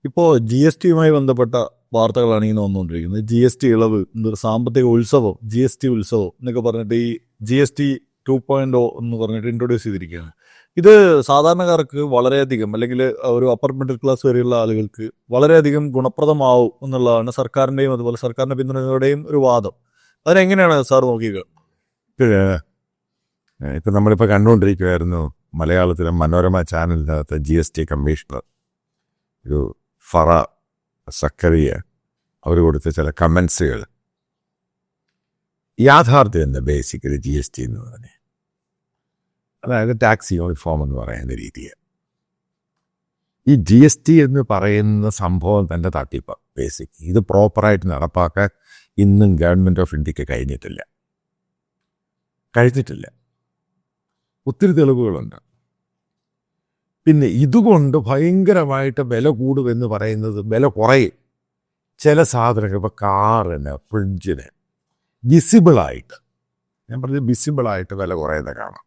ഇപ്പോൾ G S ടിയുമായി ബന്ധപ്പെട്ട വാർത്തകളാണ് ഇങ്ങനെ വന്നുകൊണ്ടിരിക്കുന്നത്. ജി എസ് ടി ഇളവ്, എന്തൊരു സാമ്പത്തിക ഉത്സവം, ജി എസ് ടി ഉത്സവം എന്നൊക്കെ പറഞ്ഞിട്ട് ഈ ജി എസ് ടി 2.0 എന്ന് പറഞ്ഞിട്ട് ഇൻട്രൊഡ്യൂസ് ചെയ്തിരിക്കുകയാണ്. ഇത് സാധാരണക്കാർക്ക് വളരെയധികം, അല്ലെങ്കിൽ ഒരു അപ്പർ മിഡിൽ ക്ലാസ് വരെയുള്ള ആളുകൾക്ക് വളരെയധികം ഗുണപ്രദമാവും എന്നുള്ളതാണ് സർക്കാരിൻ്റെയും അതുപോലെ സർക്കാരിൻ്റെ പിന്തുണയുടെയും ഒരു വാദം. അതിനെങ്ങനെയാണ് സാർ നോക്കിയത്? ഇപ്പം നമ്മളിപ്പോൾ കണ്ടുകൊണ്ടിരിക്കുമായിരുന്നു മലയാളത്തിലെ മനോരമ ചാനലിനകത്ത് GST കമ്മീഷണർ ഒരു ഫറ സക്കറിയ അവർ കൊടുത്ത ചില കമൻസുകൾ. യാഥാർത്ഥ്യം എന്താ ബേസിക്കലി GST എന്ന് പറഞ്ഞാൽ? അതായത് ടാക്സ് യൂണിഫോം എന്ന് പറയുന്ന രീതിയാണ്. ഈ GST എന്ന് പറയുന്ന സംഭവം തന്നെ തട്ടിപ്പ്. ബേസിക് ഇത് പ്രോപ്പറായിട്ട് നടപ്പാക്കാൻ ഇന്നും ഗവൺമെൻറ് ഓഫ് ഇന്ത്യക്ക് കഴിഞ്ഞിട്ടില്ല. ഒത്തിരി തെളിവുകളുണ്ട്. പിന്നെ ഇതുകൊണ്ട് ഭയങ്കരമായിട്ട് വില കൂടുമെന്ന് പറയുന്നത് വില കുറയും. ചില സാധനങ്ങൾ ഇപ്പോൾ കാറിന്, ഫ്രിഡ്ജിന് വിസിബിളായിട്ട്, ഞാൻ പറഞ്ഞത് വിസിബിളായിട്ട് വില കുറയുന്നത് കാണാം.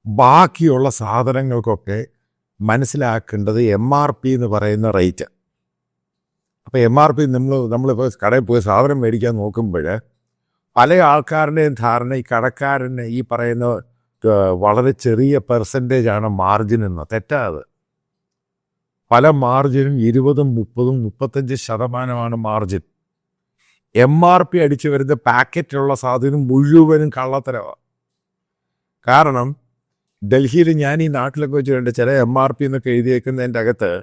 ബാക്കിയുള്ള സാധനങ്ങൾക്കൊക്കെ മനസ്സിലാക്കേണ്ടത് MRP എന്ന് പറയുന്ന റേറ്റ്. അപ്പോൾ MRP നമ്മളിപ്പോൾ കടയിൽ പോയി സാധനം മേടിക്കാൻ നോക്കുമ്പോൾ പല ആൾക്കാരുടെയും ധാരണ ഈ കടക്കാരന് ഈ പറയുന്ന വളരെ ചെറിയ പെർസെൻറ്റേജാണ് മാർജിൻ എന്ന്. തെറ്റാത്. പല മാർജിനും 20%, 30%, 35% മാർജിൻ. MRP അടിച്ചു വരുന്ന പാക്കറ്റിലുള്ള സാധനം മുഴുവനും കള്ളത്തരമാണ്. കാരണം ഡൽഹിയിൽ ഞാൻ ഈ നാട്ടിലൊക്കെ വെച്ചിട്ടുണ്ട് ചില MRP എന്നൊക്കെ എഴുതിയേക്കുന്നതിൻ്റെ അകത്ത്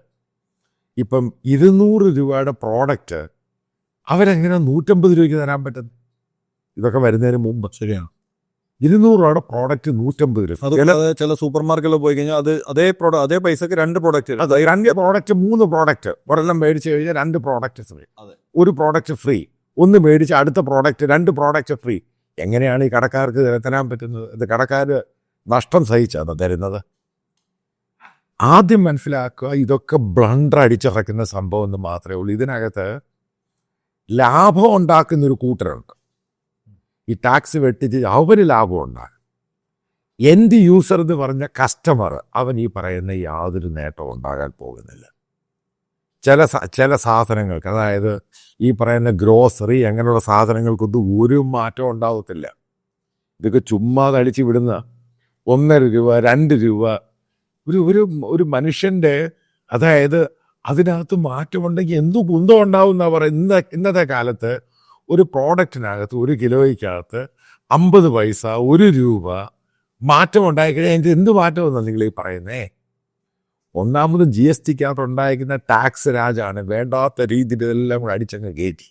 ഇപ്പം 200 രൂപയുടെ പ്രോഡക്റ്റ് അവരെങ്ങനെ 150 രൂപയ്ക്ക് തരാൻ പറ്റും? ഇതൊക്കെ വരുന്നതിന് മുമ്പ്. ശരിയാണ്. 200 രൂപയുടെ പ്രോഡക്റ്റ് 150 രൂപ. ചില സൂപ്പർ മാർക്കറ്റിൽ പോയി കഴിഞ്ഞാൽ അതേ പൈസക്ക് 2 പ്രോഡക്റ്റ്, 2 പ്രോഡക്റ്റ്, 3 പ്രോഡക്റ്റ്. ഒരെണ്ണം മേടിച്ച് കഴിഞ്ഞാൽ 2 പ്രോഡക്റ്റ് ഫ്രീ. ഒരു പ്രോഡക്റ്റ് ഫ്രീ. ഒന്ന് മേടിച്ച് അടുത്ത പ്രോഡക്റ്റ് 2 പ്രോഡക്റ്റ് ഫ്രീ. എങ്ങനെയാണ് ഈ കടക്കാർക്ക് തരാൻ പറ്റുന്നത്? ഇത് കടക്കാർ നഷ്ടം സഹിച്ചാണ് തരുന്നത്. ആദ്യം മനസ്സിലാക്കുക, ഇതൊക്കെ ബ്ലണ്ടർ അടിച്ചിറക്കുന്ന സംഭവം എന്ന് മാത്രമേ ഉള്ളൂ. ഇതിനകത്ത് ലാഭം ഉണ്ടാക്കുന്നൊരു കൂട്ടരുണ്ട്. ഈ ടാക്സ് വെട്ടിച്ച് അവർ ലാഭം ഉണ്ടാകും. എൻഡ് യൂസർ എന്ന് പറഞ്ഞ കസ്റ്റമർ, അവൻ ഈ പറയുന്ന യാതൊരു നേട്ടവും ഉണ്ടാകാൻ പോകുന്നില്ല. ചില സാധനങ്ങൾക്ക്, അതായത് ഈ പറയുന്ന ഗ്രോസറി അങ്ങനെയുള്ള സാധനങ്ങൾക്കൊന്നും ഒരു മാറ്റം ഉണ്ടാകത്തില്ല. ഇതൊക്കെ ചുമ്മാ തടിച്ച് വിടുന്ന 1.5 രൂപ, 2 രൂപ ഒരു മനുഷ്യൻ്റെ, അതായത് അതിനകത്ത് മാറ്റമുണ്ടെങ്കിൽ എന്തു കുന്തം ഉണ്ടാവും എന്നാണ് പറയുന്നത്. ഇന്നത്തെ കാലത്ത് ഒരു പ്രോഡക്റ്റിനകത്ത് 1 കിലോയ്ക്കകത്ത് 50 പൈസ, 1 രൂപ മാറ്റം ഉണ്ടായിക്കഴിഞ്ഞാൽ അതിൻ്റെ എന്ത് മാറ്റമെന്നാണ് നിങ്ങൾ ഈ പറയുന്നേ? ഒന്നാമതും GSTക്കകത്ത് ഉണ്ടായിരിക്കുന്ന ടാക്സ് രാജാണ് വേണ്ടാത്ത രീതിയിൽ ഇതെല്ലാം കൂടെ അടിച്ചങ്ങ് കയറ്റി.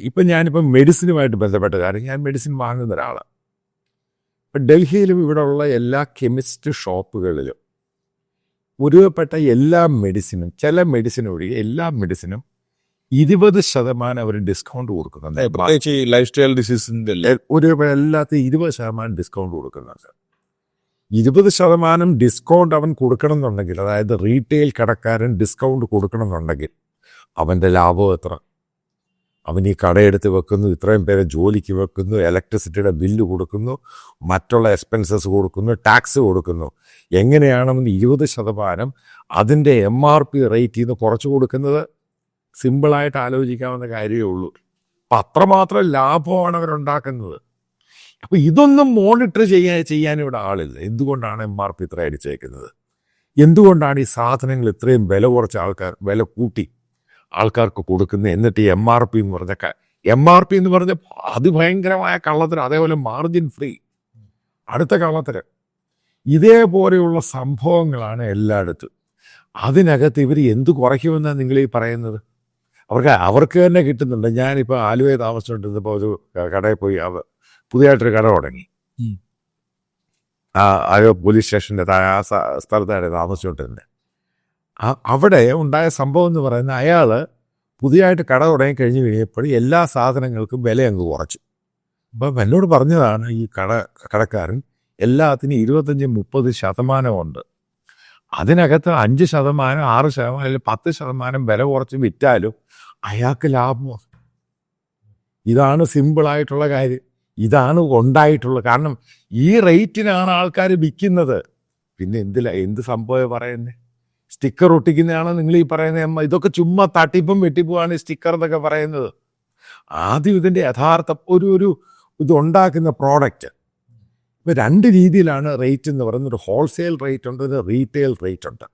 ഇപ്പം ഞാനിപ്പം മെഡിസിനുമായിട്ട് ബന്ധപ്പെട്ട കാര്യം, ഞാൻ മെഡിസിൻ വാങ്ങുന്ന ഒരാളാണ്. ഇപ്പം ഡൽഹിയിലും ഇവിടെ ഉള്ള എല്ലാ കെമിസ്റ്റ് ഷോപ്പുകളിലും ഒരുപ്പെട്ട എല്ലാ മെഡിസിനും, ചില മെഡിസിൻ ഒഴികെ എല്ലാ മെഡിസിനും 20% അവർ ഡിസ്കൗണ്ട് കൊടുക്കുന്നുണ്ട്. പ്രത്യേകിച്ച് ഈ ലൈഫ് സ്റ്റൈൽ ഡിസീസിൻ്റെ എല്ലാത്തിനും 20% ഡിസ്കൗണ്ട് കൊടുക്കുന്നുണ്ട്. 20% ഡിസ്കൗണ്ട് അവൻ കൊടുക്കണം എന്നുണ്ടെങ്കിൽ, അതായത് റീറ്റെയിൽ കടക്കാരൻ ഡിസ്കൗണ്ട് കൊടുക്കണം എന്നുണ്ടെങ്കിൽ അവൻ്റെ ലാഭം എത്ര? അവൻ ഈ കടയെടുത്ത് വെക്കുന്നു, ഇത്രയും പേരെ ജോലിക്ക് വെക്കുന്നു, ഇലക്ട്രിസിറ്റിയുടെ ബില്ല് കൊടുക്കുന്നു, മറ്റുള്ള എക്സ്പെൻസസ് കൊടുക്കുന്നു, ടാക്സ് കൊടുക്കുന്നു. എങ്ങനെയാണെന്ന് 20% അതിൻ്റെ MRP റേറ്റിൽ നിന്ന് കുറച്ച് കൊടുക്കുന്നത്? സിമ്പിളായിട്ട് ആലോചിക്കാവുന്ന കാര്യമേ ഉള്ളൂ. അപ്പം അത്രമാത്രം ലാഭമാണ് അവരുണ്ടാക്കുന്നത്. അപ്പോൾ ഇതൊന്നും മോണിറ്റർ ചെയ്യാൻ ഇവിടെ ആളില്ല. എന്തുകൊണ്ടാണ് MRP ഇത്ര അടിച്ചേക്കുന്നത്? എന്തുകൊണ്ടാണ് ഈ സാധനങ്ങൾ ഇത്രയും വില കുറച്ച് വില കൂട്ടി ആൾക്കാർക്ക് കൊടുക്കുന്നത്? എന്നിട്ട് ഈ MRP എന്ന് പറഞ്ഞ അതിഭയങ്കരമായ കള്ളത്തരം. അതേപോലെ മാർജിൻ ഫ്രീ, അടുത്ത കള്ളത്തരം. ഇതേപോലെയുള്ള സംഭവങ്ങളാണ് എല്ലായിടത്തും. അതിനകത്ത് ഇവർ എന്ത് കുറയ്ക്കുമെന്നാണ് നിങ്ങൾ ഈ പറയുന്നത്? അവർക്ക് തന്നെ കിട്ടുന്നുണ്ട്. ഞാനിപ്പോൾ ആലുവയിൽ താമസിച്ചുകൊണ്ടിരുന്നപ്പോൾ ഒരു കടയിൽ പോയി, പുതിയതായിട്ടൊരു കട തുടങ്ങി. ആലുവ പോലീസ് സ്റ്റേഷൻ്റെ ആ സ്ഥലത്താണ് താമസിച്ചുകൊണ്ടിരുന്നത്. അവിടെ ഉണ്ടായ സംഭവം എന്ന് പറയുന്നത്, അയാൾ പുതിയതായിട്ട് കട തുടങ്ങി കഴിഞ്ഞ് കഴിഞ്ഞപ്പോൾ എല്ലാ സാധനങ്ങൾക്കും വില അങ്ങ് കുറച്ചു. അപ്പം എന്നോട് പറഞ്ഞതാണ് ഈ കടക്കാരൻ, എല്ലാത്തിനും 25-30% ഉണ്ട്. അതിനകത്ത് 5%, 6% അല്ലെങ്കിൽ 10% വില കുറച്ച് വിറ്റാലും അയാൾക്ക് ലാഭമാണ്. ഇതാണ് സിമ്പിളായിട്ടുള്ള കാര്യം. ഇതാണ് ഉണ്ടായിട്ടുള്ളത്. കാരണം ഈ റേറ്റിനാണ് ആൾക്കാർ വിൽക്കുന്നത്. പിന്നെ എന്ത് സംഭവം പറയുന്നത്? സ്റ്റിക്കർ ഒട്ടിക്കുന്നതാണ് നിങ്ങൾ ഈ പറയുന്നത്. ഇതൊക്കെ ചുമ്മാ തട്ടിപ്പും വെട്ടിപ്പുമാണ് സ്റ്റിക്കർ എന്നൊക്കെ പറയുന്നത്. ആദ്യം ഇതിൻ്റെ യഥാർത്ഥ ഒരു ഇതുണ്ടാക്കുന്ന പ്രോഡക്റ്റ്. ഇപ്പോൾ 2 രീതിയിലാണ് റേറ്റ് എന്ന് പറയുന്നത്. ഒരു ഹോൾസെയിൽ റേറ്റ് ഉണ്ട്, ഒരു റീറ്റെയിൽ റേറ്റ് ഉണ്ട്.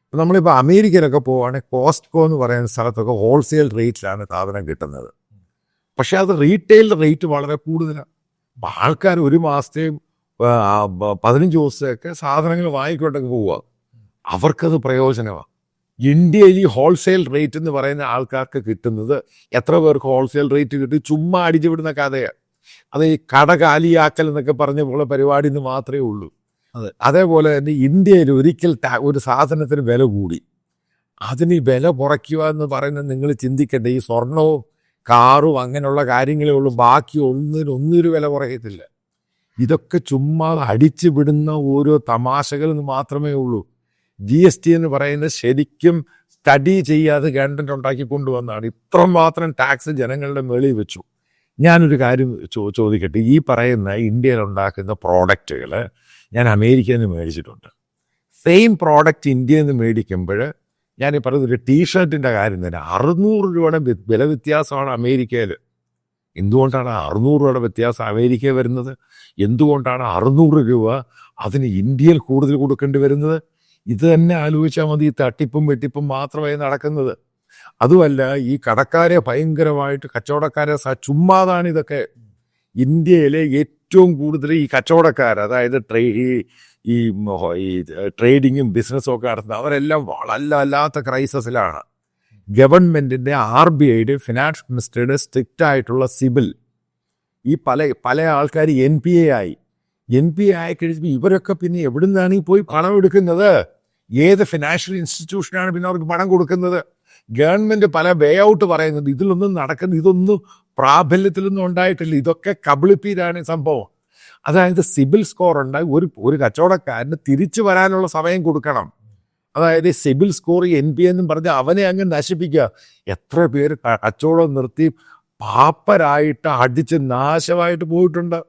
ഇപ്പോൾ നമ്മളിപ്പോൾ അമേരിക്കയിലൊക്കെ പോവുകയാണെങ്കിൽ കോസ്റ്റ്കോ എന്ന് പറയുന്ന സ്ഥലത്തൊക്കെ ഹോൾസെയിൽ റേറ്റിലാണ് സാധനം കിട്ടുന്നത്. പക്ഷെ അത് റീറ്റെയിൽ റേറ്റ് വളരെ കൂടുതലാണ്. അപ്പോൾ ആൾക്കാർ ഒരു മാസത്തെയും 15 ദിവസമൊക്കെ സാധനങ്ങൾ വാങ്ങിക്കൊണ്ടൊക്കെ പോവുക. അവർക്കത് പ്രയോജനമാണ്. ഇന്ത്യയിൽ ഈ ഹോൾസെയിൽ റേറ്റ് എന്ന് പറയുന്ന ആൾക്കാർക്ക് കിട്ടുന്നത്, എത്ര പേർക്ക് ഹോൾസെയിൽ റേറ്റ് കിട്ടി? ചുമ്മാ അടിച്ചു വിടുന്ന കഥയാണ്. അത് ഈ കട കാലിയാക്കൽ എന്നൊക്കെ പറഞ്ഞ പോലെ പരിപാടി എന്ന് മാത്രമേ ഉള്ളൂ. അതേപോലെ തന്നെ ഇന്ത്യയിൽ ഒരിക്കൽ ഒരു സാധനത്തിന് വില കൂടി, അതിന് ഈ വില കുറയ്ക്കുക എന്ന് പറയുന്നത് നിങ്ങൾ ചിന്തിക്കേണ്ട. ഈ സ്വർണവും കാറും അങ്ങനെയുള്ള കാര്യങ്ങളേ ഉള്ളൂ, ബാക്കി ഒന്നിനൊന്നൊരു വില കുറയത്തില്ല. ഇതൊക്കെ ചുമ്മാ അടിച്ചു വിടുന്ന ഓരോ തമാശകൾ എന്ന് മാത്രമേ ഉള്ളൂ. GST എന്ന് പറയുന്നത് ശരിക്കും സ്റ്റഡി ചെയ്യാതെ ഗവൺമെൻറ് ഉണ്ടാക്കി കൊണ്ടുവന്നതാണ്. ഇത്രമാത്രം ടാക്സ് ജനങ്ങളുടെ മേളിൽ വെച്ചു. ഞാനൊരു കാര്യം ചോദിക്കട്ടെ. ഈ പറയുന്ന ഇന്ത്യയിൽ ഉണ്ടാക്കുന്ന പ്രോഡക്റ്റുകൾ ഞാൻ അമേരിക്കയിൽ നിന്ന് മേടിച്ചിട്ടുണ്ട്. സെയിം പ്രോഡക്റ്റ് ഇന്ത്യയിൽ നിന്ന് മേടിക്കുമ്പോൾ ഞാൻ ഈ പറയുന്ന ഒരു ടീഷർട്ടിൻ്റെ കാര്യം തന്നെ 600 രൂപയുടെ വില വ്യത്യാസമാണ് അമേരിക്കയിൽ. എന്തുകൊണ്ടാണ് 600 രൂപയുടെ വ്യത്യാസം അമേരിക്കയിൽ വരുന്നത്? എന്തുകൊണ്ടാണ് 600 രൂപ അതിന് ഇന്ത്യയിൽ കൂടുതൽ കൊടുക്കേണ്ടി വരുന്നത്? ഇത് തന്നെ ആലോചിച്ചാൽ മതി. ഈ തട്ടിപ്പും വെട്ടിപ്പും മാത്രമേ നടക്കുന്നത്. അതുമല്ല, ഈ കടക്കാരെ ഭയങ്കരമായിട്ട് കച്ചവടക്കാരെ ചുമ്മാതാണ് ഇതൊക്കെ. ഇന്ത്യയിലെ ഏറ്റവും കൂടുതൽ ഈ കച്ചവടക്കാർ, അതായത് ഈ ട്രേഡിങ്ങും ബിസിനസ്സും ഒക്കെ നടത്തുന്നത്, അവരെല്ലാം വല്ലാത്ത ക്രൈസിസിലാണ്. ഗവൺമെൻറ്റിൻ്റെ RBIയുടെ ഫിനാൻസ് മിനിസ്റ്ററുടെ സ്ട്രിക്റ്റ് ആയിട്ടുള്ള സിബിൽ, ഈ പല ആൾക്കാർ NPA ആയി കഴിയുമ്പോൾ ഇവരൊക്കെ പിന്നെ എവിടെ നിന്നാണ് ഈ പോയി പണം എടുക്കുന്നത്? ഏത് ഫിനാൻഷ്യൽ ഇൻസ്റ്റിറ്റ്യൂഷനാണ് പിന്നെ അവർക്ക് പണം കൊടുക്കുന്നത്? ഗവൺമെൻറ് പല വേ ഔട്ട് പറയുന്നത് ഇതിലൊന്നും നടക്കുന്നത്, ഇതൊന്നും പ്രാബല്യത്തിലൊന്നും ഉണ്ടായിട്ടില്ല. ഇതൊക്കെ കബളിപ്പീരാണ് സംഭവം. അതായത് സിബിൽ സ്കോർ ഉണ്ടായി ഒരു കച്ചവടക്കാരന് തിരിച്ചു വരാനുള്ള സമയം കൊടുക്കണം. അതായത് സിബിൽ സ്കോർ NPA എന്നും പറഞ്ഞ് അവനെ അങ്ങ് നശിപ്പിക്കുക. എത്ര പേര് കച്ചവടം നിർത്തി പാപ്പരായിട്ട് അടിച്ച് നാശമായിട്ട് പോയിട്ടുണ്ട്.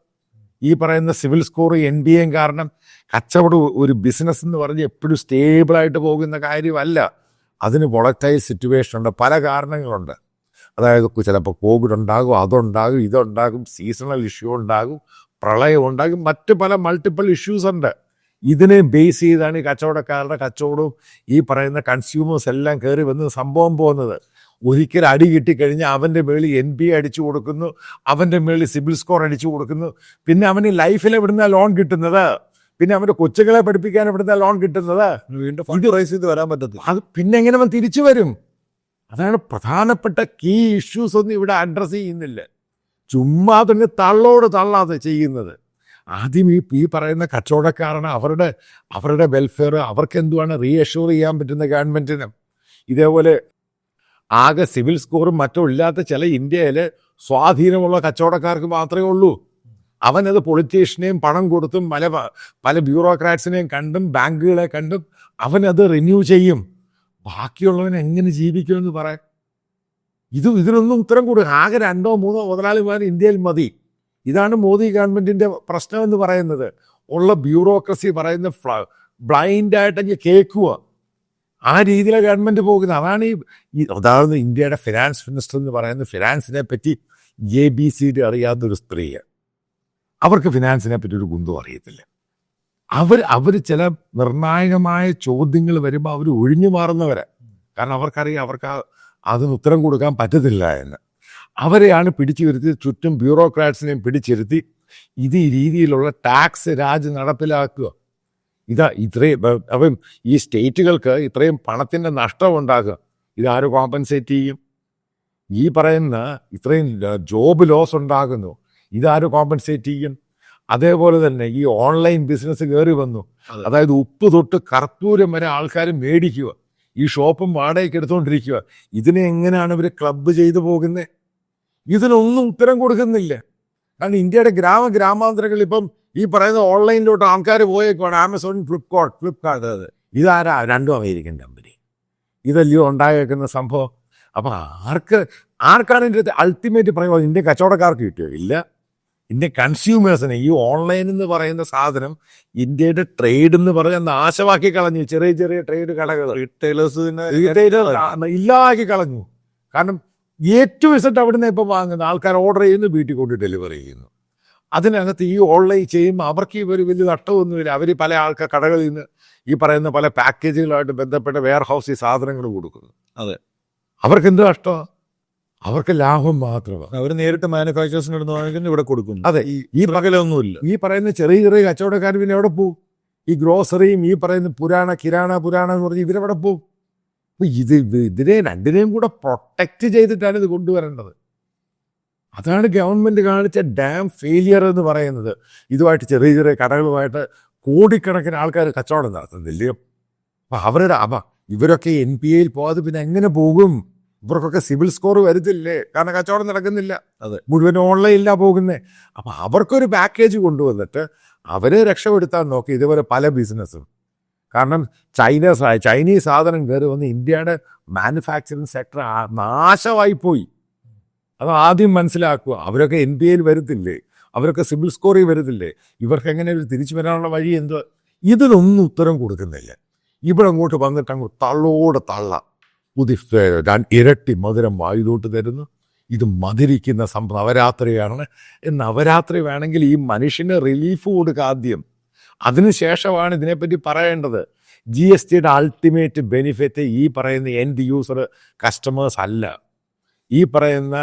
ഈ പറയുന്ന സിവിൽ സ്കോർ NPA കാരണം കച്ചവടം ഒരു ബിസിനസ് എന്ന് പറഞ്ഞ് എപ്പോഴും സ്റ്റേബിളായിട്ട് പോകുന്ന കാര്യമല്ല. അതിന് വോളറ്റൈൽ സിറ്റുവേഷൻ ഉണ്ട്, പല കാരണങ്ങളുണ്ട്. അതായത് ചിലപ്പോൾ കോവിഡ് ഉണ്ടാകും, അതുണ്ടാകും, ഇതുണ്ടാകും, സീസണൽ ഇഷ്യൂ ഉണ്ടാകും, പ്രളയം ഉണ്ടാകും, മറ്റ് പല മൾട്ടിപ്പിൾ ഇഷ്യൂസ് ഉണ്ട്. ഇതിനെ ബേസ് ചെയ്താണ് ഈ കച്ചവടക്കാരുടെ കച്ചവടവും ഈ പറയുന്ന കൺസ്യൂമേഴ്സ് എല്ലാം കയറി വന്ന് സംഭവം പോകുന്നത്. ഒരിക്കൽ അടി കിട്ടിക്കഴിഞ്ഞാൽ അവൻ്റെ മേളിൽ NPA അടിച്ചു കൊടുക്കുന്നു, അവൻ്റെ മേളിൽ സിബിൽ സ്കോർ അടിച്ചു കൊടുക്കുന്നു. പിന്നെ അവന് ലൈഫിൽ എവിടുന്ന ലോൺ കിട്ടുന്നത്? പിന്നെ അവൻ്റെ കൊച്ചുങ്ങളെ പഠിപ്പിക്കാൻ എവിടുന്ന ലോൺ കിട്ടുന്നത്? വീണ്ടും ഫണ്ട് റൈസ് ചെയ്ത് വരാൻ പറ്റത്തില്ല. അത് പിന്നെ എങ്ങനെ അവൻ തിരിച്ചു വരും? അതാണ് പ്രധാനപ്പെട്ട കീ ഇഷ്യൂസ് ഒന്നും ഇവിടെ അഡ്രസ്സ് ചെയ്യുന്നില്ല. ചുമ്മാ തന്നെ തള്ളാതെ ചെയ്യുന്നത്. ആദ്യം ഈ പറയുന്ന കച്ചവടക്കാരാണ് അവരുടെ വെൽഫെയർ അവർക്ക് എന്തുവാണ് റീഅഷ്യൂർ ചെയ്യാൻ പറ്റുന്ന ഗവൺമെൻറ്റിന്. ഇതേപോലെ ആകെ സിവിൽ സ്കോറും മറ്റും ഇല്ലാത്ത ചില ഇന്ത്യയിൽ സ്വാധീനമുള്ള കച്ചവടക്കാർക്ക് മാത്രമേ ഉള്ളൂ. അവനത് പൊളിറ്റീഷ്യനെയും പണം കൊടുത്തും പല ബ്യൂറോക്രാറ്റ്സിനെയും കണ്ടും ബാങ്കുകളെ കണ്ടും അവനത് റിന്യൂ ചെയ്യും. ബാക്കിയുള്ളവൻ എങ്ങനെ ജീവിക്കുമെന്ന് പറയാം. ഇതിനൊന്നും ഉത്തരം കൊടുക്കുക. ആകെ 2-3 മുതലാളിമാർ ഇന്ത്യയിൽ മതി. ഇതാണ് മോദി ഗവൺമെൻറ്റിൻ്റെ പ്രശ്നമെന്ന് പറയുന്നത്. ഉള്ള ബ്യൂറോക്രസി പറയുന്ന ബ്ലൈൻഡായിട്ട് അങ്ങ് കേൾക്കുക. ആ രീതിയിലാണ് ഗവൺമെൻറ് പോകുന്നത്. അതാണ് ഇന്ത്യയുടെ ഫിനാൻസ് മിനിസ്റ്റർ എന്ന് പറയുന്നത്. ഫിനാൻസിനെ പറ്റി ABCD അറിയാത്തൊരു സ്ത്രീയാണ്. അവർക്ക് ഫിനാൻസിനെ പറ്റി ഒരു കുന്തവും അറിയത്തില്ല. അവർ ചില നിർണായകമായ ചോദ്യങ്ങൾ വരുമ്പോൾ അവർ ഒഴിഞ്ഞു മാറുന്നവരെ. കാരണം അവർക്കറിയാം അവർക്ക് അതിന് ഉത്തരം കൊടുക്കാൻ പറ്റത്തില്ല എന്ന്. അവരെയാണ് പിടിച്ചിരുത്തി, ചുറ്റും ബ്യൂറോക്രാറ്റ്സിനെയും പിടിച്ചിരുത്തി ഈ രീതിയിലുള്ള ടാക്സ് രാജ് നടപ്പിലാക്കുക. അപ്പം ഈ സ്റ്റേറ്റുകൾക്ക് ഇത്രയും പണത്തിൻ്റെ നഷ്ടം ഉണ്ടാക്കുക. ഇതാരും കോമ്പൻസേറ്റ് ചെയ്യും? ഈ പറയുന്ന ഇത്രയും ജോബ് ലോസ് ഉണ്ടാകുന്നു, ഇതാരും കോമ്പൻസേറ്റ് ചെയ്യും? അതേപോലെ തന്നെ ഈ ഓൺലൈൻ ബിസിനസ് കയറി വന്നു. അതായത് ഉപ്പ് തൊട്ട് കർപ്പൂരം വരെ ആൾക്കാർ മേടിക്കുക, ഈ ഷോപ്പും വാടകയ്ക്ക് എടുത്തുകൊണ്ടിരിക്കുക. ഇതിനെ എങ്ങനെയാണ് ഇവർ ക്ലബ്ബ് ചെയ്തു പോകുന്നത്? ഇതിനൊന്നും ഉത്തരം കൊടുക്കുന്നില്ല. കാരണം ഇന്ത്യയുടെ ഗ്രാമാന്തരങ്ങളിൽ ഇപ്പം ഈ പറയുന്ന ഓൺലൈനിലോട്ട് ആൾക്കാർ പോയേക്കുവാണ്. ആമസോൺ, ഫ്ലിപ്കാർട്ട് ഇതാരാ? 2 അമേരിക്കൻ കമ്പനി. ഇതല്ലയോ ഉണ്ടായേക്കുന്ന സംഭവം. അപ്പം ആർക്കാണ് ഇതിൻ്റെ അൾട്ടിമേറ്റ് പ്രയോജനം? ഇന്ത്യ കച്ചവടക്കാർക്ക് കിട്ടിയോ? ഇല്ല. ഇന്ത്യൻ കൺസ്യൂമേഴ്സിനെ ഈ ഓൺലൈൻ എന്ന് പറയുന്ന സാധനം ഇന്ത്യയുടെ ട്രേഡ് എന്ന് പറഞ്ഞാൽ നാശമാക്കി കളഞ്ഞു. ചെറിയ ചെറിയ ട്രേഡ് കടകൾ റീറ്റെയിലേഴ്സിനെ ഇല്ലാതാക്കി കളഞ്ഞു. കാരണം ഏറ്റവും ഇസറ്റ് അവിടുന്ന് ഇപ്പം വാങ്ങുന്ന ആൾക്കാർ ഓർഡർ ചെയ്യുന്നു, വീട്ടിൽ കൊണ്ട് ഡെലിവറി ചെയ്യുന്നു. അതിനകത്ത് ഈ ഓൺലൈൻ ചെയ്യുമ്പോൾ അവർക്ക് ഈ ഒരു വലിയ നഷ്ടമൊന്നുമില്ല. അവർ പല ആൾക്കാർ കടകളിൽ നിന്ന് ഈ പറയുന്ന പല പാക്കേജുകളായിട്ട് ബന്ധപ്പെട്ട വെയർ ഹൗസിൽ സാധനങ്ങൾ കൊടുക്കുന്നു. അതെ, അവർക്ക് എന്ത് നഷ്ടമാണ്? അവർക്ക് ലാഭം മാത്രമാണ്. അവർ നേരിട്ട് മാനുഫാക്ചേഴ്സിന് ഇടുന്ന വാങ്ങിക്കുന്നു, ഇവിടെ കൊടുക്കുന്നു. അതെ, ഈ പകലൊന്നുമില്ല. ഈ പറയുന്ന ചെറിയ ചെറിയ കച്ചവടക്കാർ പിന്നെ എവിടെ പോകും? ഈ ഗ്രോസറിയും ഈ പറയുന്ന കിരാണ എന്ന് പറഞ്ഞ് ഇവരെവിടെ പോകും? അപ്പൊ ഇതിനെ രണ്ടിനെയും കൂടെ പ്രൊട്ടക്റ്റ് ചെയ്തിട്ടാണ് ഇത് കൊണ്ടുവരേണ്ടത്. അതാണ് ഗവൺമെന്റ് കാണിച്ച ഡാം ഫെയിലിയർ എന്ന് പറയുന്നത്. ഇതുമായിട്ട് ചെറിയ ചെറിയ കടകളുമായിട്ട് കോടിക്കണക്കിന് ആൾക്കാർ കച്ചവടം നടത്തുന്നില്ലേ? അപ്പൊ ഇവരൊക്കെ NPAയിൽ പോകാതെ പിന്നെ എങ്ങനെ പോകും? ഇവർക്കൊക്കെ സിവിൽ സ്കോർ വരുത്തില്ലേ? കാരണം കച്ചവടം നടക്കുന്നില്ല. അതെ, മുഴുവൻ ഓൺലൈനിലാണ് പോകുന്നത്. അപ്പൊ അവർക്കൊരു പാക്കേജ് കൊണ്ടുവന്നിട്ട് അവരെ രക്ഷപ്പെടുത്താൻ നോക്കി ഇതുപോലെ പല ബിസിനസ്സും. കാരണം ചൈനീസ് സാധനം കയറി വന്ന് ഇന്ത്യയുടെ മാനുഫാക്ചറിങ് സെക്ടർ നാശമായി പോയി. അത് ആദ്യം മനസ്സിലാക്കുക. അവരൊക്കെ NPAയിൽ വരത്തില്ലേ? അവരൊക്കെ സിവിൽ സ്കോറിൽ വരത്തില്ലേ? ഇവർക്ക് എങ്ങനെ തിരിച്ചു വരാനുള്ള വഴി എന്തോ? ഇതിനൊന്നും ഉത്തരം കൊടുക്കുന്നില്ല. ഇവിടെ അങ്ങോട്ട് വന്നിട്ട് അങ്ങോട്ട് തള്ളോടെ തള്ള ഇരട്ടി മധുരം വായുതോട്ട് തരുന്നു. ഇത് മധുരിക്കുന്ന നവരാത്രിയാണ്. നവരാത്രി വേണമെങ്കിൽ ഈ മനുഷ്യന് റിലീഫ് കൊടുക്കുക ആദ്യം, അതിനുശേഷമാണ് ഇതിനെപ്പറ്റി പറയേണ്ടത്. GSTയുടെ അൾട്ടിമേറ്റ് ബെനിഫിറ്റ് ഈ പറയുന്ന എൻഡ് യൂസർ കസ്റ്റമേഴ്സ് അല്ല. ഈ പറയുന്ന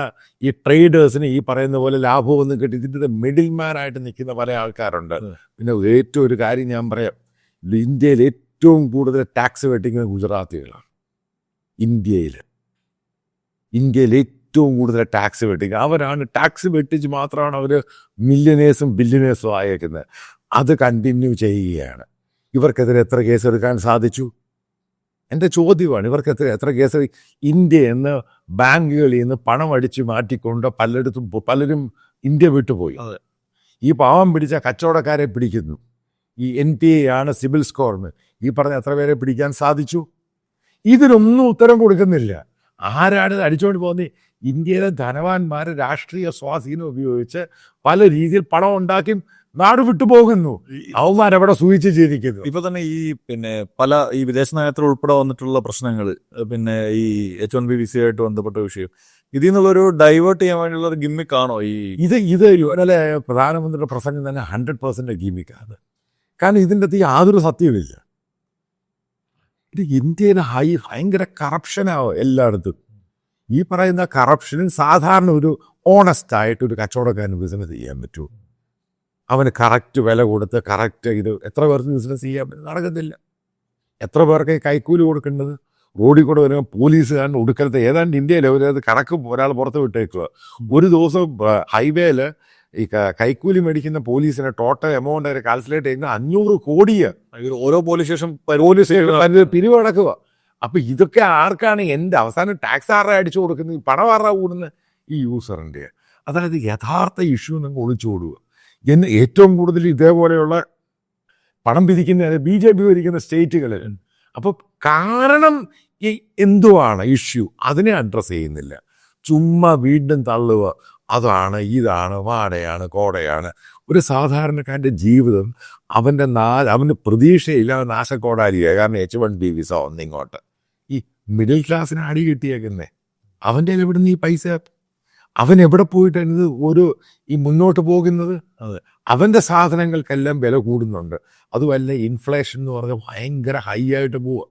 ഈ ട്രേഡേഴ്സിന് ഈ പറയുന്ന പോലെ ലാഭമൊന്നും കിട്ടി ഇതിൻ്റെ മിഡിൽ മാനായിട്ട് നിൽക്കുന്ന പല ആൾക്കാരുണ്ട്. പിന്നെ ഏറ്റവും ഒരു കാര്യം ഞാൻ പറയാം, ഇന്ത്യയിൽ ഏറ്റവും കൂടുതൽ ടാക്സ് വെട്ടിക്കുന്നത് ഗുജറാത്തികളാണ്. ഇന്ത്യയിൽ ഏറ്റവും കൂടുതൽ ടാക്സ് വെട്ടിക്കുക അവരാണ്. ടാക്സ് വെട്ടിച്ച് മാത്രമാണ് അവർ മില്യനേഴ്സും ബില്യനേഴ്സും ആയേക്കുന്നത്. അത് കണ്ടിന്യൂ ചെയ്യുകയാണ്. ഇവർക്കെതിരെ എത്ര കേസ് എടുക്കാൻ സാധിച്ചു? എൻ്റെ ചോദ്യമാണ്. ഇവർക്ക് എത്ര കേസ്? ഇന്ത്യ എന്ന് ബാങ്കുകളിൽ നിന്ന് പണം അടിച്ചു മാറ്റിക്കൊണ്ട് പലരും ഇന്ത്യ വിട്ടുപോയി. ഈ പാവം പിടിച്ച കച്ചവടക്കാരെ പിടിക്കുന്നു. ഈ NPA ആണ് സിവിൽ സ്കോറിന്. ഈ പറഞ്ഞ എത്ര പേരെ പിടിക്കാൻ സാധിച്ചു? ഇതിനൊന്നും ഉത്തരം കൊടുക്കുന്നില്ല. ആരാണ് അടിച്ചുകൊണ്ട് പോകുന്നത്? ഇന്ത്യയിലെ ധനവാന്മാർ രാഷ്ട്രീയ സ്വാധീനം ഉപയോഗിച്ച് പല രീതിയിൽ പണം ഉണ്ടാക്കി നാട് വിട്ടുപോകുന്നു. അവന്മാരവിടെ സൂചിച്ച് ചെയ്തിരിക്കുന്നു. ഇപ്പൊ തന്നെ പല ഈ വിദേശ നയത്തിൽ ഉൾപ്പെടെ വന്നിട്ടുള്ള പ്രശ്നങ്ങൾ, ഈ H1B വിസയായിട്ട് ബന്ധപ്പെട്ട വിഷയം, ഇതിൽ നിന്നുള്ളൊരു ഡൈവേർട്ട് ചെയ്യാൻ വേണ്ടിയുള്ള ഒരു ഗിമ്മിക്കാണോ ഇത് അല്ലെ? പ്രധാനമന്ത്രിയുടെ പ്രസംഗം തന്നെ 100% ഗിമ്മിക്കാണ്. കാരണം ഇതിൻ്റെ അകത്ത് യാതൊരു സത്യവുമില്ല. ഇത് ഇന്ത്യയിൽ ഭയങ്കര കറപ്ഷനാവും എല്ലായിടത്തും. ഈ പറയുന്ന കറപ്ഷനും സാധാരണ ഒരു ഓണസ്റ്റായിട്ട് ഒരു കച്ചവടക്കാരന് ബിസിനസ് ചെയ്യാൻ പറ്റൂ. അവന് കറക്റ്റ് വില കൊടുത്ത് കറക്റ്റ് ഇത് എത്ര പേർക്ക് ബിസിനസ് ചെയ്യാൻ പറ്റും? നടക്കത്തില്ല. എത്ര പേർക്ക് കൈക്കൂലി കൊടുക്കേണ്ടത്? റോഡിൽ കൂടെ വരുമ്പോൾ പോലീസുകാരൻ ഒടുക്കലത്തെ ഏതാണ്ട് ഇന്ത്യയിൽ ഒരു കണക്ക് ഒരാൾ പുറത്ത് വിട്ടേക്കുക. ഒരു ദിവസം ഹൈവേയിൽ ഈ കൈക്കൂലി മേടിക്കുന്ന പോലീസിനെ ടോട്ടൽ എമൗണ്ട് അവർ കാൽക്കുലേറ്റ് ചെയ്യുന്ന 500 കോടിയാണ്. ഓരോ പോലീസ് സ്റ്റേഷൻ പിരിവടക്കുക. അപ്പൊ ഇതൊക്കെ ആർക്കാണ്? എൻ്റെ അവസാനം ടാക്സ് ആരുടെ അടിച്ചു കൊടുക്കുന്നത്? ഈ പണം ആരുടെ കൂടുന്നത്? ഈ യൂസറിൻ്റെ. അതായത് യഥാർത്ഥ ഇഷ്യൂ നിങ്ങൾ ഒളിച്ചോടുക. ഏറ്റവും കൂടുതൽ ഇതേപോലെയുള്ള പണം പിരിക്കുന്ന BJP ഭരിക്കുന്ന സ്റ്റേറ്റുകളിൽ. അപ്പോൾ കാരണം ഈ എന്തുവാണ് ഇഷ്യൂ? അതിനെ അഡ്രസ്സ് ചെയ്യുന്നില്ല. ചുമ്മാ വീണ്ടും തള്ളുക. അതാണ്, ഇതാണ്, വാടയാണ്, കോടയാണ്. ഒരു സാധാരണക്കാരൻ്റെ ജീവിതം അവന് പ്രതീക്ഷയില്ല, നാശക്കോടാലിയാണ്. കാരണം H1B വിസ ഒന്നിങ്ങോട്ട്. ഈ മിഡിൽ ക്ലാസ്സിന് അടി കിട്ടിയേക്കുന്നേ. അവൻ്റെ എവിടുന്ന് ഈ പൈസ? അവൻ എവിടെ പോയിട്ടാണ് ഈ മുന്നോട്ട് പോകുന്നത്? അവൻ്റെ സാധനങ്ങൾക്കെല്ലാം വില കൂടുന്നുണ്ട്. അതുമല്ല ഇൻഫ്ലേഷൻ എന്ന് പറഞ്ഞാൽ ഭയങ്കര ഹൈ ആയിട്ട് പോവുക.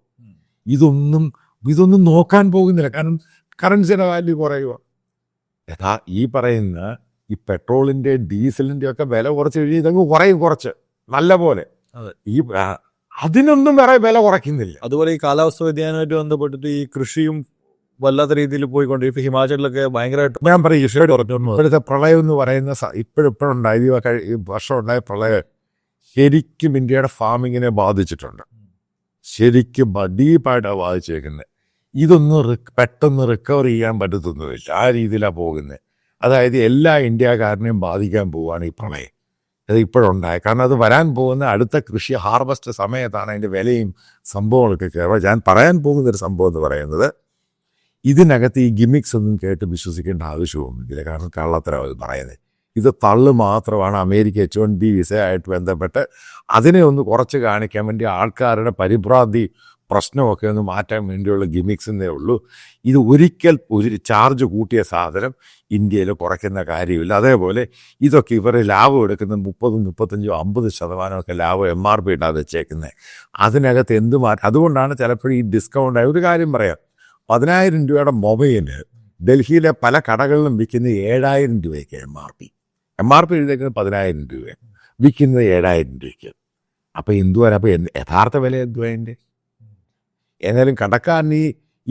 ഇതൊന്നും നോക്കാൻ പോകുന്നില്ല. കാരണം കറൻസിയുടെ വാല്യൂ കുറയുക. ഈ പറയുന്ന ഈ പെട്രോളിൻ്റെ ഡീസലിൻ്റെ ഒക്കെ വില കുറച്ച് കഴിഞ്ഞാൽ ഇതങ്ങ് കുറയും, കുറച്ച് നല്ല പോലെ. അതിനൊന്നും വേറെ വില കുറയ്ക്കുന്നില്ല. അതുപോലെ ഈ കാലാവസ്ഥ വ്യതിയാനമായിട്ട് ബന്ധപ്പെട്ടിട്ട് ഈ കൃഷിയും വല്ലാത്ത രീതിയിൽ പോയിക്കൊണ്ടിരിക്കും. ഇപ്പൊ ഹിമാചലിലൊക്കെ ഭയങ്കരമായിട്ട് ഞാൻ പറയും ഇപ്പോഴത്തെ പ്രളയം എന്ന് പറയുന്ന ഇപ്പോഴുണ്ടായ ഈ വർഷം ഉണ്ടായ പ്രളയം ശരിക്കും ഇന്ത്യയുടെ ഫാമിങ്ങിനെ ബാധിച്ചിട്ടുണ്ട്. ശരിക്കും ഡീപ്പായിട്ടാണ് ബാധിച്ചേക്കുന്നത്. ഇതൊന്നും പെട്ടെന്ന് റിക്കവർ ചെയ്യാൻ പറ്റത്തൊന്നുമില്ല. ആ രീതിയിലാണ് പോകുന്നത്. അതായത് എല്ലാ ഇന്ത്യക്കാരനെയും ബാധിക്കാൻ പോവുകയാണ് ഈ പ്രളയം. അത് ഇപ്പോഴുണ്ടായത്. കാരണം അത് വരാൻ പോകുന്ന അടുത്ത കൃഷി ഹാർവസ്റ്റ് സമയത്താണ് അതിൻ്റെ വിലയും സംഭവങ്ങളൊക്കെ കയറുക. ഞാൻ പറയാൻ പോകുന്നൊരു സംഭവം എന്ന് പറയുന്നത്, ഇതിനകത്ത് ഈ ഗിമിക്സ് ഒന്നും കേട്ട് വിശ്വസിക്കേണ്ട ആവശ്യമൊന്നുമില്ല. കാരണം കള്ളത്തരം അത് പറയുന്നത്. ഇത് തള്ളു മാത്രമാണ് അമേരിക്ക H1B വിസയായിട്ട് ബന്ധപ്പെട്ട് അതിനെ ഒന്ന് കുറച്ച് കാണിക്കാൻ വേണ്ടി ആൾക്കാരുടെ പരിഭ്രാന്തി പ്രശ്നമൊക്കെ ഒന്ന് മാറ്റാൻ വേണ്ടിയുള്ള ഗിമിക്സെന്നേ ഉള്ളൂ. ഇത് ഒരിക്കൽ ഒരു ചാർജ് കൂട്ടിയ സാധനം ഇന്ത്യയിൽ കുറയ്ക്കുന്ന കാര്യമില്ല. അതേപോലെ ഇതൊക്കെ ഇവർ ലാഭം എടുക്കുന്ന 30, 35, 50% ലാഭം MRP ഇടാതെ വെച്ചേക്കുന്നത്. അതിനകത്ത് എന്ത് മാറ്റം? അതുകൊണ്ടാണ് ചിലപ്പോൾ ഈ ഡിസ്കൗണ്ടായ ഒരു കാര്യം പറയാം. 10,000 രൂപയുടെ മൊബൈല് ഡൽഹിയിലെ പല കടകളിലും വിൽക്കുന്നത് 7,000 രൂപയ്ക്ക് MRP എഴുതിയേക്കുന്നത് 10,000 രൂപ, വിൽക്കുന്നത് 7,000 രൂപയ്ക്ക്. അപ്പോൾ എന്തുവാ? അപ്പോൾ യഥാർത്ഥ വില എന്തുവാ അതിൻ്റെ? ഏതായാലും കടക്കാരൻ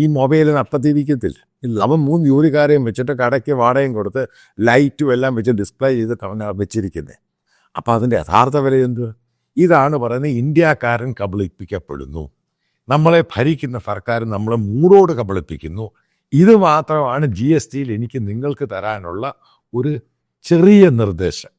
ഈ മൊബൈൽ നഷ്ടത്തിൽ വിൽക്കത്തില്ല. അവൻ 3 ജോലിക്കാരെയും വെച്ചിട്ട് കടയ്ക്ക് വാടകയും കൊടുത്ത് ലൈറ്റും എല്ലാം വെച്ച് ഡിസ്പ്ലേ ചെയ്തിട്ട് അവൻ വെച്ചിരിക്കുന്നത്. അപ്പോൾ അതിൻ്റെ യഥാർത്ഥ വില എന്തുവാ? ഇതാണ് പറയുന്നത്, ഇന്ത്യക്കാരൻ കബളിപ്പിക്കപ്പെടുന്നു, നമ്മളെ ഭരിക്കുന്ന സർക്കാർ നമ്മളെ മൂടോട് കബളിപ്പിക്കുന്നു. ഇത് മാത്രമാണ് GSTയിൽ എനിക്ക് നിങ്ങൾക്ക് തരാനുള്ള ഒരു ചെറിയ നിർദ്ദേശം.